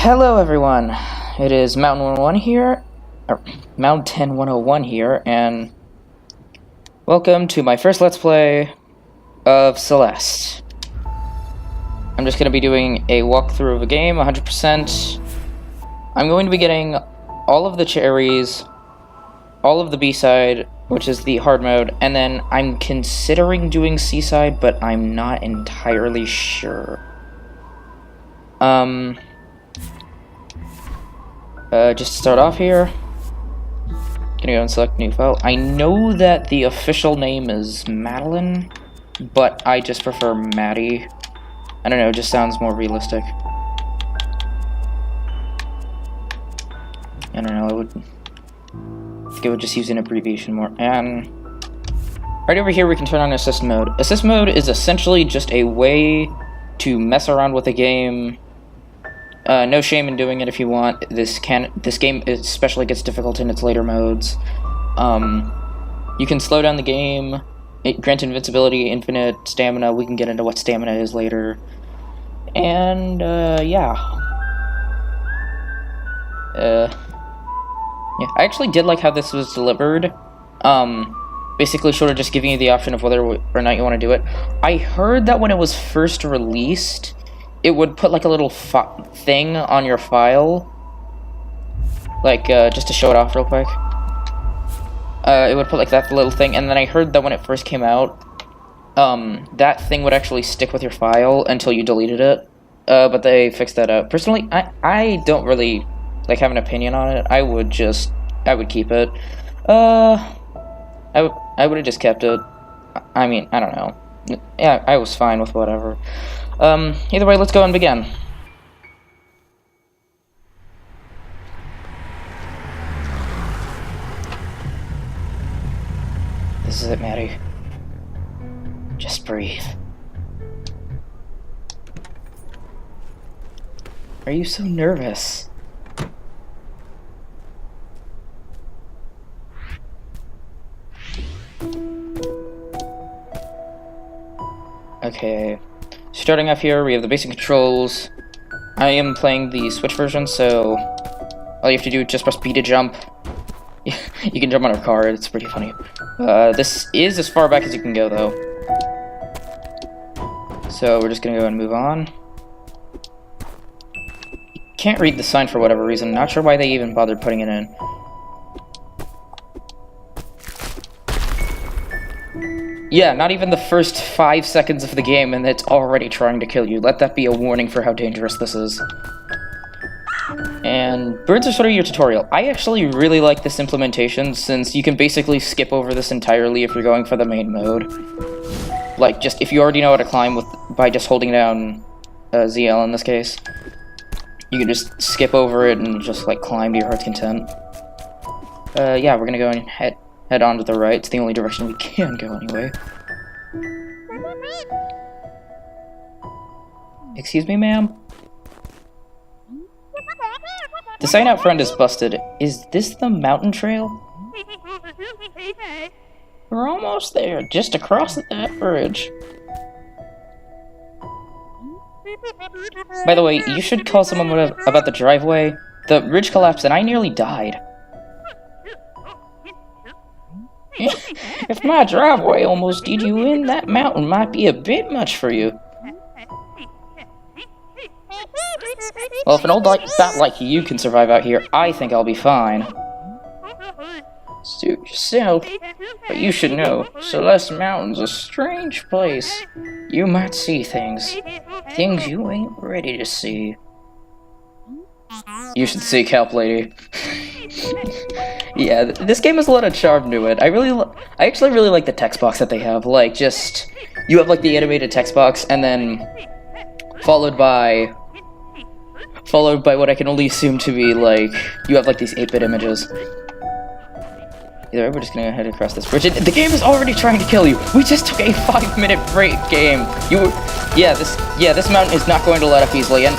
Hello everyone, it is Mountain 101 here, or Mountain 101 here, and welcome to my first Let's Play of Celeste. I'm just going to be doing a walkthrough of a game, 100%. I'm going to be getting all of the cherries, all of the B-side, which is the hard mode, and then I'm considering doing C-side, but I'm not entirely sure. Just to start off here, gonna go and select new file. I know that the official name is Madeline, but I just prefer Maddie. I don't know, it just sounds more realistic. I don't know, I think I would just use an abbreviation more. And right over here we can turn on assist mode. Assist mode is essentially just a way to mess around with the game. No shame in doing it if you want. This game especially gets difficult in its later modes. You can slow down the game, grant invincibility, infinite stamina. We can get into what stamina is later. And, yeah. Yeah, I actually did like how this was delivered. Basically sort of just giving you the option of whether or not you want to do it. I heard that when it was first released, it would put like a little thing on your file, like just to show it off real quick. It would put like that little thing, and then I heard that when it first came out, that thing would actually stick with your file until you deleted it. But they fixed that up. Personally, I don't really like have an opinion on it. I would keep it. I would have just kept it. I mean, I don't know. Yeah, I was fine with whatever. Either way, let's go and begin. This is it, Maddie. Just breathe. Are you so nervous? Okay. Starting off here, we have the basic controls. I am playing the Switch version, so all you have to do is just press B to jump. You can jump on a car, it's pretty funny. This is as far back as you can go, though. So we're just gonna go and move on. You can't read the sign for whatever reason. Not sure why they even bothered putting it in. Yeah, not even the first 5 seconds of the game and it's already trying to kill you. Let that be a warning for how dangerous this is. And birds are sort of your tutorial. I actually really like this implementation since you can basically skip over this entirely if you're going for the main mode. Like, just if you already know how to climb by just holding down ZL in this case, you can just skip over it and just like climb to your heart's content. Yeah, we're gonna go and head on to the right. It's the only direction we can go anyway. Excuse me, ma'am? The sign out front is busted. Is this the mountain trail? We're almost there, just across that bridge. By the way, you should call someone about the driveway. The ridge collapsed and I nearly died. If my driveway almost did you in, that mountain might be a bit much for you. Well, if an old bat like you can survive out here, I think I'll be fine. Suit yourself, but you should know, Celeste Mountain's a strange place. You might see things you ain't ready to see. You should seek help, lady. Yeah, this game has a lot of charm to it. I actually really like the text box that they have. Like, just you have like the animated text box, and then followed by what I can only assume to be like you have like these 8-bit images. Either way, we're just gonna go ahead and cross this bridge. The game is already trying to kill you. We just took a 5-minute break game. This mountain is not going to let up easily, and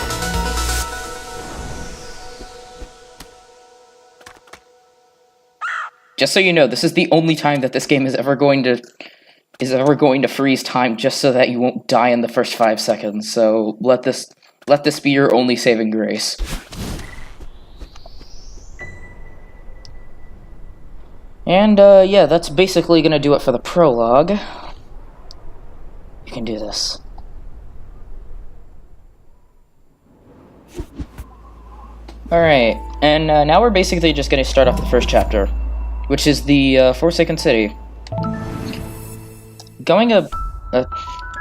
just so you know, this is the only time that this game is ever going to freeze time just so that you won't die in the first 5 seconds. So let this let this be your only saving grace. And, yeah, that's basically gonna do it for the prologue. You can do this. Alright, and now we're basically just gonna start off the first chapter, which is the Forsaken City. Going oh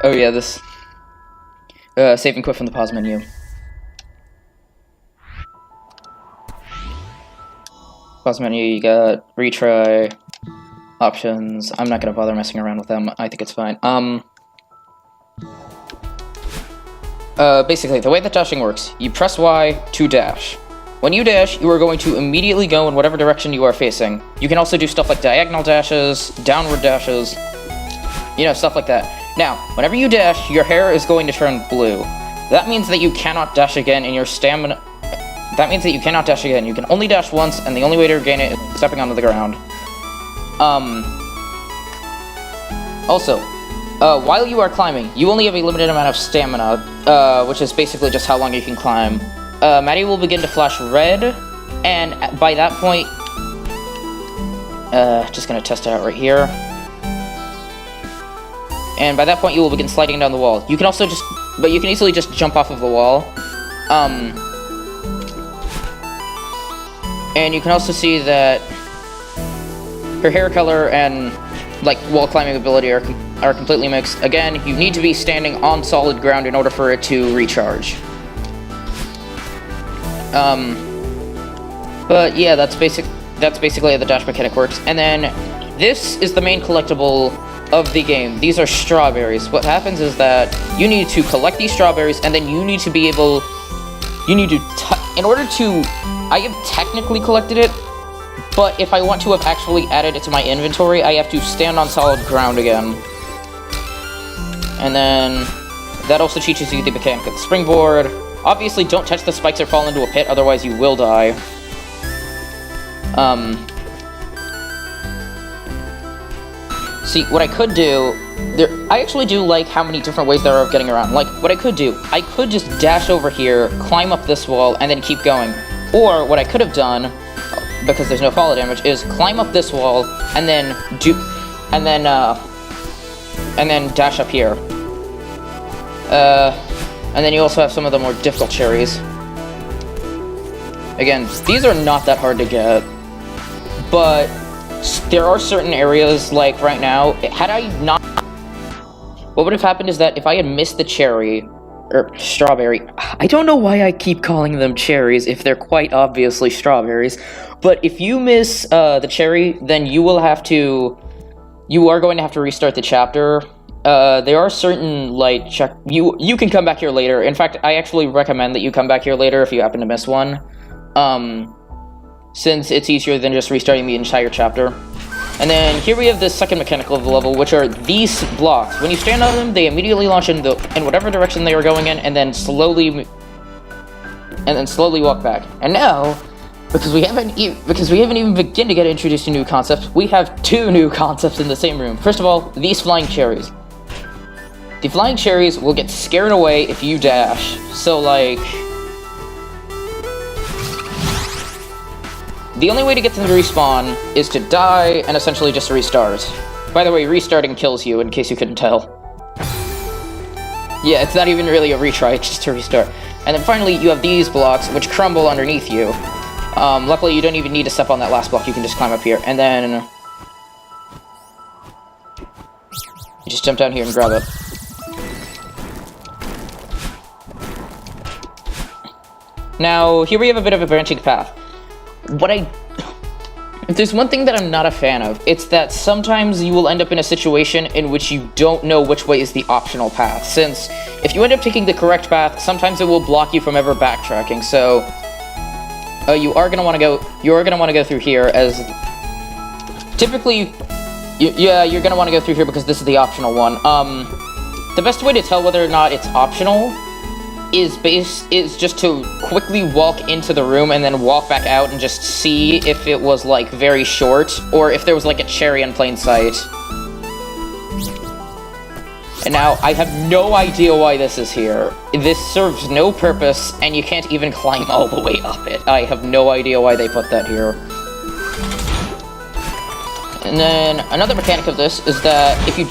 yeah, this save and quit from the pause menu. Pause menu, you got retry, options. I'm not gonna bother messing around with them. I think it's fine. Basically, the way that dashing works, you press Y to dash. When you dash, you are going to immediately go in whatever direction you are facing. You can also do stuff like diagonal dashes, downward dashes, you know, stuff like that. Now, whenever you dash, your hair is going to turn blue. That means that you cannot dash again in your stamina. That means that you cannot dash again. You can only dash once, and the only way to regain it is stepping onto the ground. Also, while you are climbing, you only have a limited amount of stamina, which is basically just how long you can climb. Maddie will begin to flash red, and by that point, just gonna test it out right here. And by that point, you will begin sliding down the wall. You can also but you can easily just jump off of the wall. And you can also see that her hair color and, like, wall climbing ability are completely mixed. Again, you need to be standing on solid ground in order for it to recharge. But yeah, that's basically how the dash mechanic works. And then, this is the main collectible of the game. These are strawberries. What happens is that you need to collect these strawberries, and then you need to be able... in order to... I have technically collected it, but if I want to have actually added it to my inventory, I have to stand on solid ground again. And then, that also teaches you the mechanic of the springboard. Obviously, don't touch the spikes or fall into a pit, otherwise you will die. See, what I could do... I actually do like how many different ways there are of getting around. Like, what I could do, I could just dash over here, climb up this wall, and then keep going. Or, what I could have done, because there's no fall damage, is climb up this wall, and then and then dash up here. And then you also have some of the more difficult cherries. Again, these are not that hard to get, but there are certain areas, like right now, had I not... What would have happened is that if I had missed the cherry, or strawberry, I don't know why I keep calling them cherries if they're quite obviously strawberries, but if you miss the cherry, then you are going to have to restart the chapter. There are certain, like, you can come back here later. In fact, I actually recommend that you come back here later if you happen to miss one, since it's easier than just restarting the entire chapter. And then here we have the second mechanical of the level, which are these blocks. When you stand on them, they immediately launch in whatever direction they are going in, and then slowly walk back. And now, because we haven't even begun to get introduced to new concepts, we have two new concepts in the same room. First of all, these flying cherries. The flying cherries will get scared away if you dash. So, like... The only way to get them to respawn is to die and essentially just restart. By the way, restarting kills you, in case you couldn't tell. Yeah, it's not even really a retry, it's just a restart. And then finally, you have these blocks, which crumble underneath you. Luckily, you don't even need to step on that last block, you can just climb up here. And then... you just jump down here and grab it. Now, here we have a bit of a branching path. If there's one thing that I'm not a fan of, it's that sometimes you will end up in a situation in which you don't know which way is the optional path, since if you end up taking the correct path, sometimes it will block you from ever backtracking, so you are gonna want to go through here, as typically, you're gonna want to go through here because this is the optional one. The best way to tell whether or not it's optional is just to quickly walk into the room and then walk back out and just see if it was, like, very short, or if there was, like, a cherry in plain sight. And now, I have no idea why this is here. This serves no purpose, and you can't even climb all the way up it. I have no idea why they put that here. And then, another mechanic of this is that if you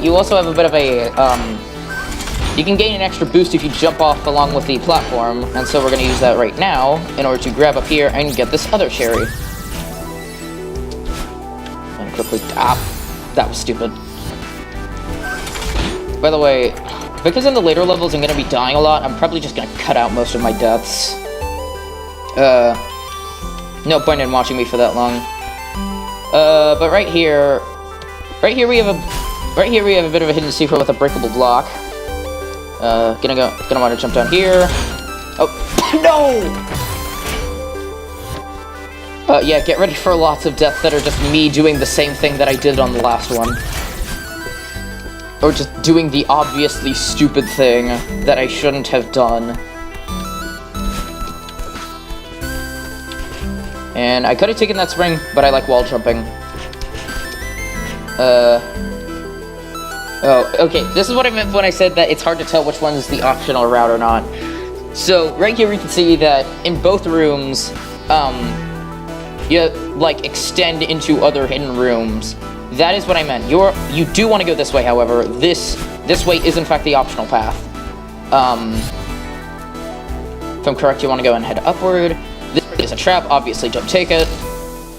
you also have a bit of a, you can gain an extra boost if you jump off along with the platform, and so we're going to use that right now in order to grab up here and get this other cherry. And quickly, that was stupid. By the way, because in the later levels I'm going to be dying a lot, I'm probably just going to cut out most of my deaths. No point in watching me for that long. But right here we have a bit of a hidden secret with a breakable block. Gonna want to jump down here. Oh, no! Yeah, get ready for lots of deaths that are just me doing the same thing that I did on the last one. Or just doing the obviously stupid thing that I shouldn't have done. And I could have taken that spring, but I like wall jumping. Oh, okay, this is what I meant when I said that it's hard to tell which one is the optional route or not. So, right here we can see that in both rooms, you, like, extend into other hidden rooms. That is what I meant. You do want to go this way, however. This way is, in fact, the optional path. If I'm correct, you want to go and head upward. This is a trap, obviously don't take it.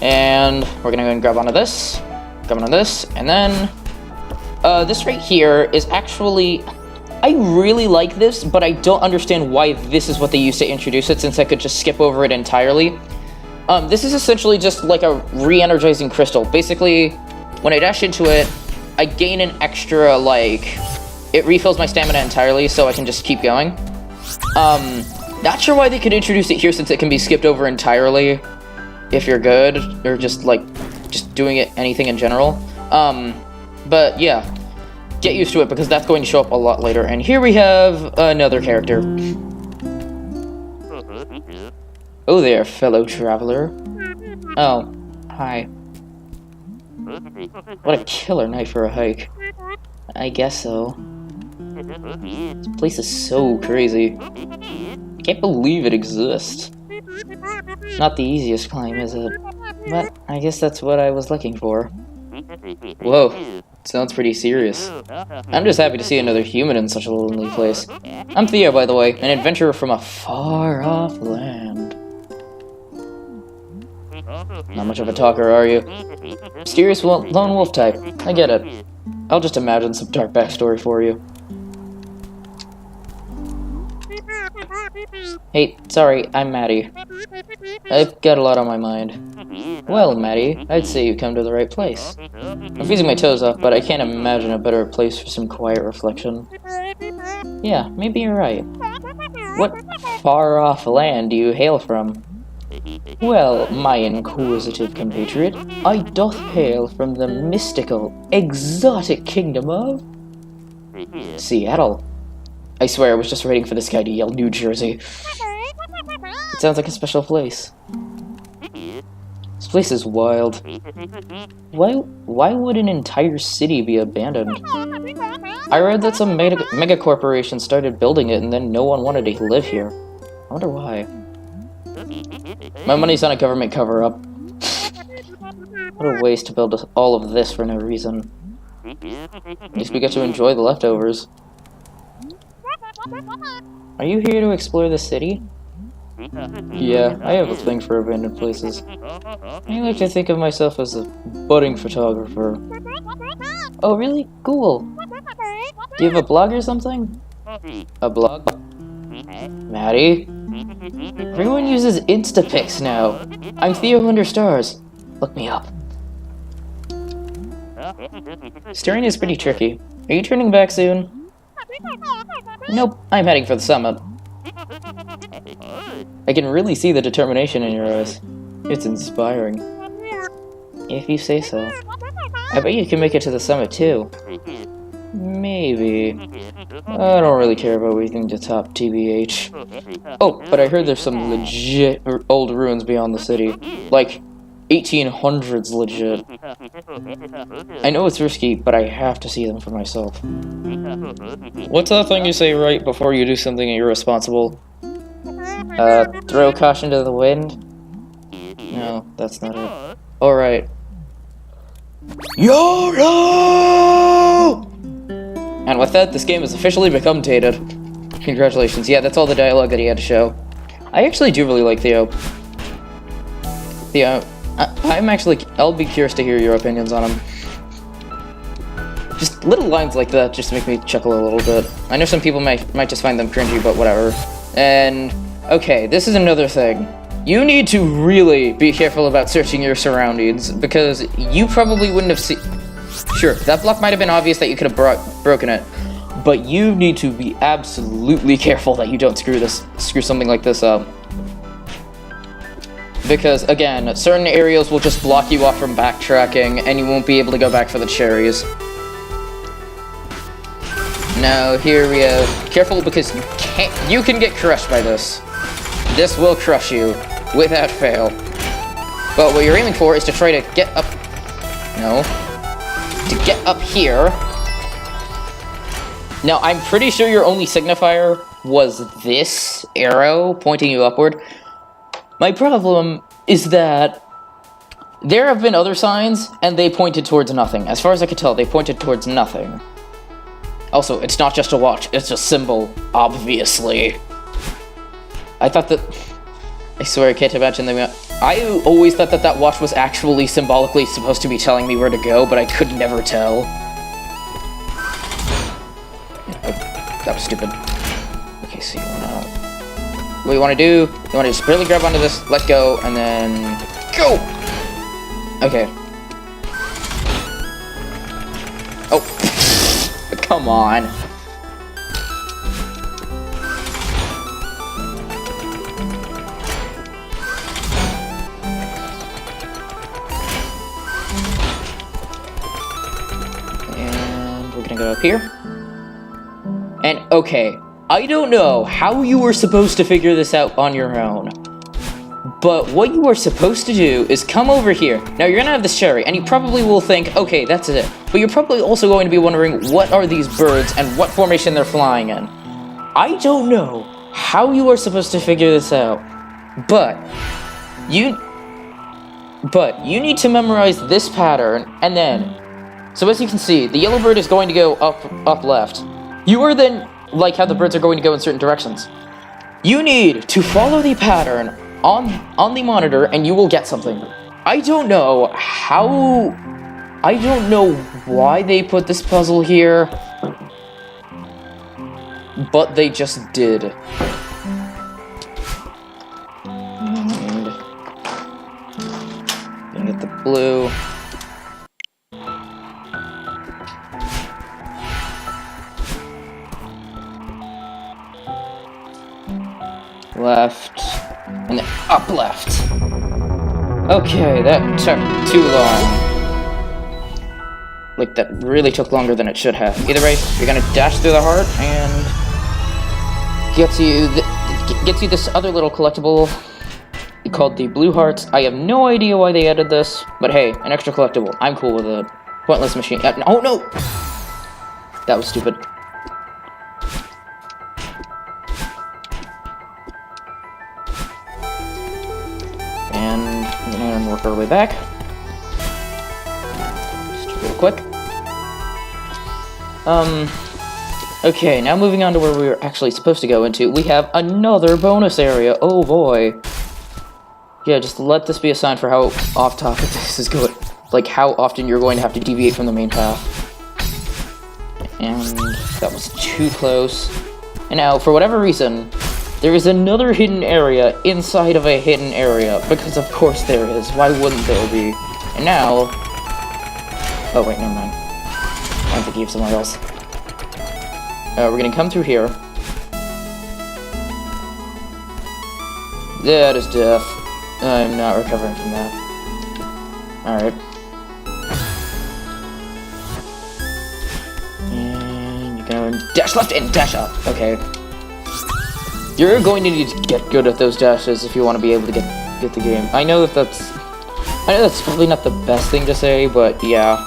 And we're gonna go and grab onto this, and then this right here is actually, I really like this, but I don't understand why this is what they used to introduce it, since I could just skip over it entirely. This is essentially just like a re-energizing crystal. Basically, when I dash into it, I gain an extra, like, it refills my stamina entirely, so I can just keep going. Not sure why they could introduce it here, since it can be skipped over entirely, if you're good, or just, like, just doing it, anything in general. But, yeah, get used to it, because that's going to show up a lot later. And here we have another character. Oh there, fellow traveler. Oh, hi. What a killer night for a hike. I guess so. This place is so crazy. I can't believe it exists. Not the easiest climb, is it? But I guess that's what I was looking for. Whoa, sounds pretty serious. I'm just happy to see another human in such a lonely place. I'm Theo, by the way, an adventurer from a far-off land. Not much of a talker, are you? Mysterious lone wolf type. I get it. I'll just imagine some dark backstory for you. Hey, sorry, I'm Maddie. I've got a lot on my mind. Well, Maddie, I'd say you come to the right place. I'm freezing my toes off, but I can't imagine a better place for some quiet reflection. Yeah, maybe you're right. What far-off land do you hail from? Well, my inquisitive compatriot, I doth hail from the mystical, exotic kingdom of... Seattle. I swear I was just waiting for this guy to yell New Jersey. It sounds like a special place. This place is wild. Why would an entire city be abandoned? I read that some mega corporation started building it and then no one wanted to live here. I wonder why. My money's on a government cover-up. What a waste to build all of this for no reason. At least we get to enjoy the leftovers. Are you here to explore the city? Yeah, I have a thing for abandoned places. I like to think of myself as a budding photographer. Oh, really? Cool. Do you have a blog or something? A blog? Maddie? Everyone uses Instapics now. I'm Theo Under Stars. Look me up. Steering is pretty tricky. Are you turning back soon? Nope, I'm heading for the summit. I can really see the determination in your eyes. It's inspiring. If you say so. I bet you can make it to the summit too. Maybe. I don't really care about reaching the top, TBH. Oh, but I heard there's some legit old ruins beyond the city. Like, 1800s legit. I know it's risky, but I have to see them for myself. What's that thing you say right before you do something irresponsible? Throw caution to the wind? No, that's not it. Alright. YOLO! And with that, this game has officially become dated. Congratulations. Yeah, that's all the dialogue that he had to show. I actually do really like Theo. Theo, I'll be curious to hear your opinions on him. Just little lines like that just make me chuckle a little bit. I know some people might just find them cringy, but whatever. And, okay, this is another thing. You need to really be careful about searching your surroundings, because you probably wouldn't have seen... Sure, that block might have been obvious that you could have broken it, but you need to be absolutely careful that you don't screw something like this up. Because, again, certain areas will just block you off from backtracking, and you won't be able to go back for the cherries. Now, here we have... Careful, because you can get crushed by this. This will crush you, without fail. But what you're aiming for is to try to get up... No. To get up here. Now, I'm pretty sure your only signifier was this arrow pointing you upward. My problem is that there have been other signs, and they pointed towards nothing. As far as I could tell, they pointed towards nothing. Also, it's not just a watch, it's a symbol, obviously. I thought that... I swear I can't imagine them... I always thought that watch was actually symbolically supposed to be telling me where to go, but I could never tell. That was stupid. Okay, so you wanna... What you wanna do, you wanna just barely grab onto this, let go, and then... Go! Okay. Oh. Come on. And we're gonna go up here. And, okay, I don't know how you were supposed to figure this out on your own, but what you are supposed to do is come over here. Now, you're gonna have this cherry, and you probably will think, okay, that's it. But you're probably also going to be wondering, what are these birds, and what formation they're flying in? I don't know how you are supposed to figure this out, but you need to memorize this pattern, and then, so as you can see, the yellow bird is going to go up left. You are then, like how the birds are going to go in certain directions. You need to follow the pattern on the monitor, and you will get something. I don't know why they put this puzzle here, but they just did. And gonna get the blue. Left, and then up left. Okay, that took too long. Like, that really took longer than it should have. Either way, you're gonna dash through the heart, and gets you this other little collectible called the Blue Hearts. I have no idea why they added this, but hey, an extra collectible. I'm cool with it. Pointless machine. Oh no! That was stupid. And work our way back. Just real quick. Okay, now moving on to where we were actually supposed to go into. We have another bonus area. Oh boy. Yeah, just let this be a sign for how off topic this is going. Like, how often you're going to have to deviate from the main path. And that was too close. And now, for whatever reason, there is another hidden area inside of a hidden area, because of course there is. Why wouldn't there be? And now... Oh wait, never mind. I'm thinking of somewhere else. We're gonna come through here. That is death. I'm not recovering from that. Alright. And you can dash left and dash up. Okay. You're going to need to get good at those dashes if you want to be able to get the game. I know I know that's probably not the best thing to say, but yeah.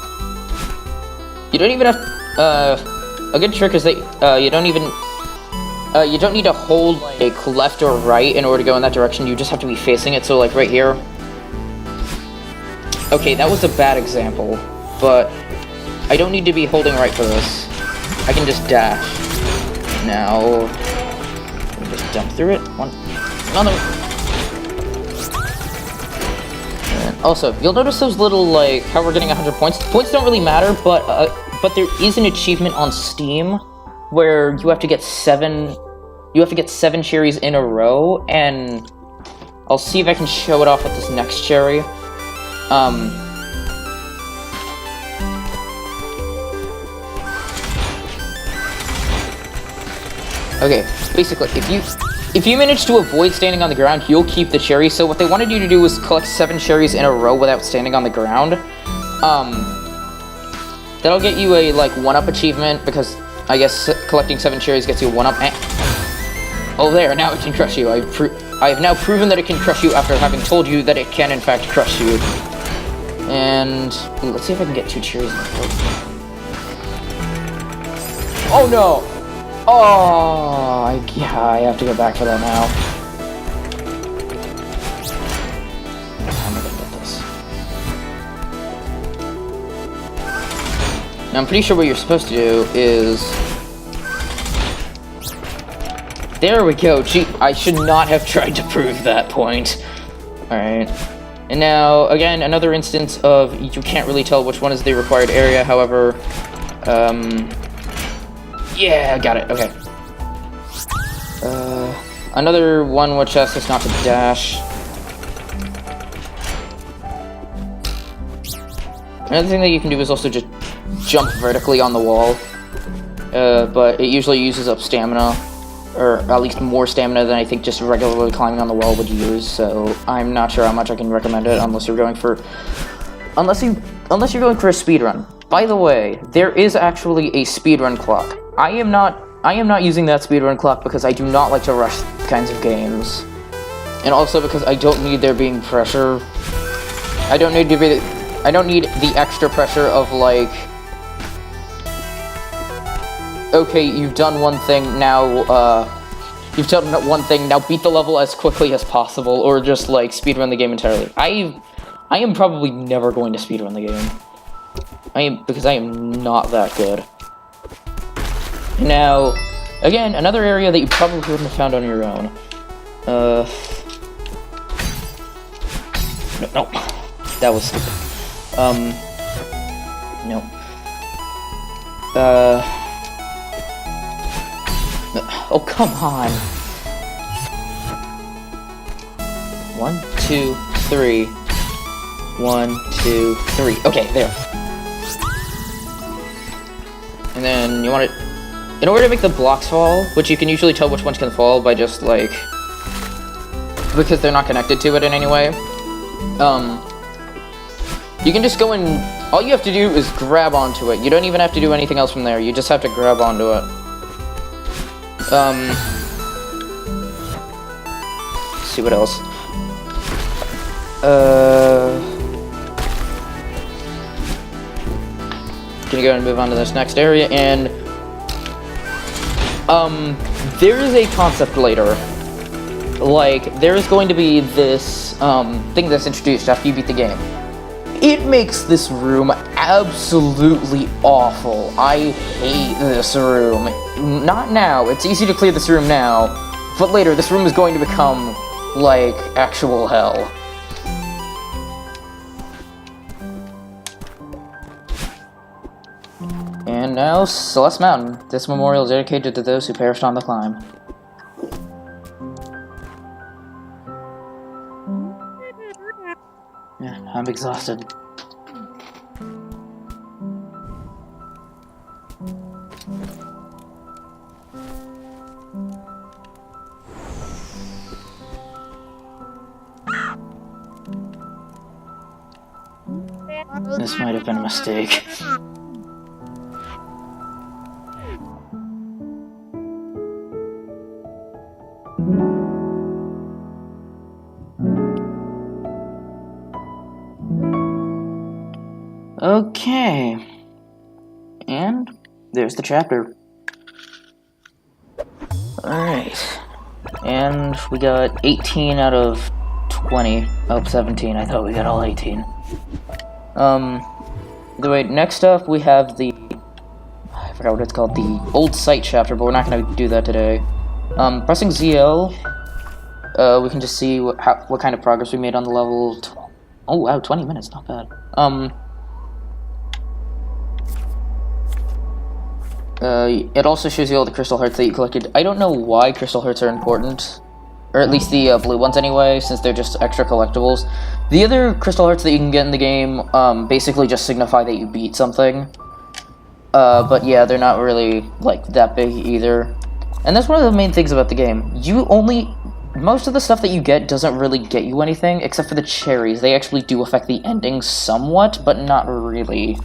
You don't even have, a good trick is that, you don't need to hold, like, left or right in order to go in that direction, you just have to be facing it, so, like, right here. Okay, that was a bad example, but I don't need to be holding right for this. I can just dash. Now, let me just jump through it. Another. And also, you'll notice those little, like, how we're getting 100 points. Points don't really matter, but there is an achievement on Steam where you have to get 7 cherries in a row, and I'll see if I can show it off with this next cherry. Okay, basically, if you manage to avoid standing on the ground, you'll keep the cherry. So what they wanted you to do was collect 7 cherries in a row without standing on the ground. That'll get you a, like, 1-up achievement, because I guess collecting 7 cherries gets you a 1-up. Oh, there, now it can crush you. I've now proven that it can crush you after having told you that it can, in fact, crush you. And let's see if I can get 2 cherries in a row. Oh, no! Oh, yeah, I have to go back for that now. How am I gonna get this? Now, I'm pretty sure what you're supposed to do is... There we go. Gee, I should not have tried to prove that point. Alright. And now, again, another instance of you can't really tell which one is the required area, however... Yeah, got it, okay. Another one which asks us not to dash. Another thing that you can do is also just jump vertically on the wall. But it usually uses up stamina, or at least more stamina than I think just regularly climbing on the wall would use, so I'm not sure how much I can recommend it unless you're going for a speedrun. By the way, there is actually a speedrun clock. I am not using that speedrun clock because I do not like to rush kinds of games. And also because I don't need there being pressure. I don't need the extra pressure of, like, okay, you've done one thing, now beat the level as quickly as possible, or just, like, speedrun the game entirely. I am probably never going to speedrun the game. Because I am not that good. Now, again, another area that you probably wouldn't have found on your own. No. That was stupid. No. Oh, come on. 1, 2, 3. 1, 2, 3. Okay, there. And then you want it... In order to make the blocks fall, which you can usually tell which ones can fall by just, like... because they're not connected to it in any way. You can just go and... all you have to do is grab onto it. You don't even have to do anything else from there. You just have to grab onto it. Let's see what else. Gonna go and move on to this next area, and there is a concept later. Like, there is going to be this thing that's introduced after you beat the game. It makes this room absolutely awful. I hate this room. Not now. It's easy to clear this room now, but later this room is going to become like actual hell. And now, Celeste Mountain. This memorial is dedicated to those who perished on the climb. Yeah, I'm exhausted. This might have been a mistake. Okay. And there's the chapter. Alright. And we got 18 out of 20. Oh, 17. I thought we got all 18. Wait, next up we have the... I forgot what it's called. The Old Site chapter, but we're not going to do that today. Pressing ZL, we can just see what kind of progress we made on the level. Oh wow, 20 minutes, not bad. It also shows you all the crystal hearts that you collected. I don't know why crystal hearts are important, or at least the blue ones anyway, since they're just extra collectibles. The other crystal hearts that you can get in the game basically just signify that you beat something. But yeah, they're not really like that big either. And that's one of the main things about the game. Most of the stuff that you get doesn't really get you anything, except for the cherries. They actually do affect the ending somewhat, but not really.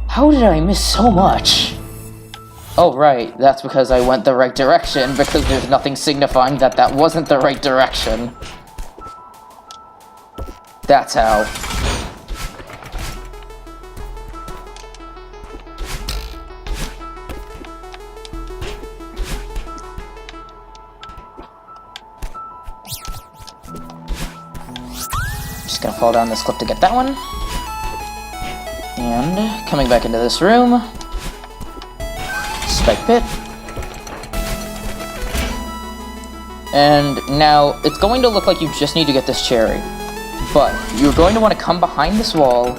How did I miss so much? Oh, right, that's because I went the right direction, because there's nothing signifying that that wasn't the right direction. That's how. Just gonna fall down this cliff to get that one. And coming back into this room. Spike pit. And now, it's going to look like you just need to get this cherry. But, you're going to want to come behind this wall,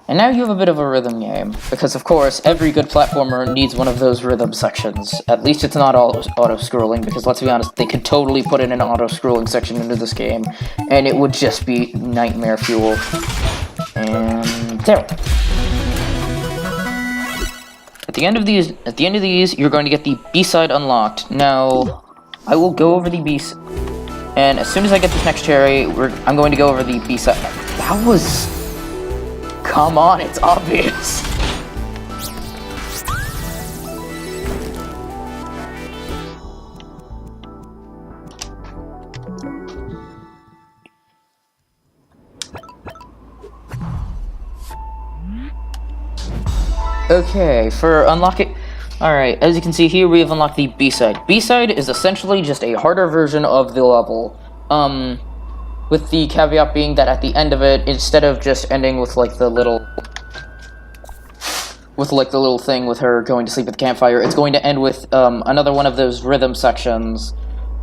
and now you have a bit of a rhythm game. Because, of course, every good platformer needs one of those rhythm sections. At least it's not auto-scrolling, because let's be honest, they could totally put in an auto-scrolling section into this game, and it would just be nightmare fuel. And there. At the end of these, you're going to get the B-side unlocked. Now, I will go over the B-side, and as soon as I get this next cherry, I'm going to go over the B-side. That was... Come on, it's obvious. Okay, for unlocking... Alright, as you can see here, we have unlocked the B-side. B-side is essentially just a harder version of the level. With the caveat being that at the end of it, instead of just ending with, like, the little... With, like, the little thing with her going to sleep at the campfire, it's going to end with, another one of those rhythm sections,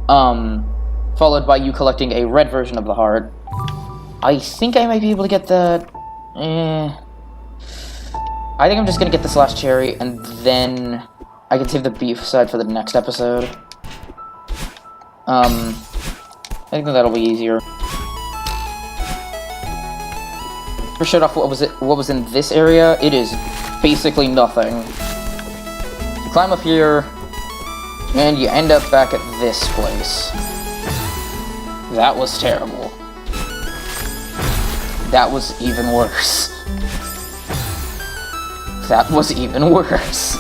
followed by you collecting a red version of the heart. I think I might be able to get that... I think I'm just gonna get this last cherry, and then I can save the beef side for the next episode. I think that'll be easier. For shut off what was in this area, it is basically nothing. You climb up here, and you end up back at this place. That was terrible. That was even worse. That was even worse.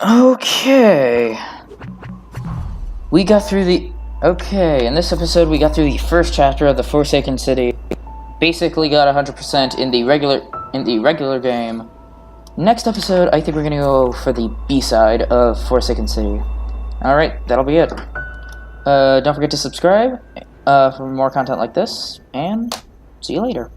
Okay. We got through the... Okay, in this episode we got through the first chapter of the Forsaken City. Basically got 100% in the regular game. Next episode, I think we're gonna go for the B-side of Forsaken City. Alright, that'll be it. Don't forget to subscribe for more content like this, and see you later.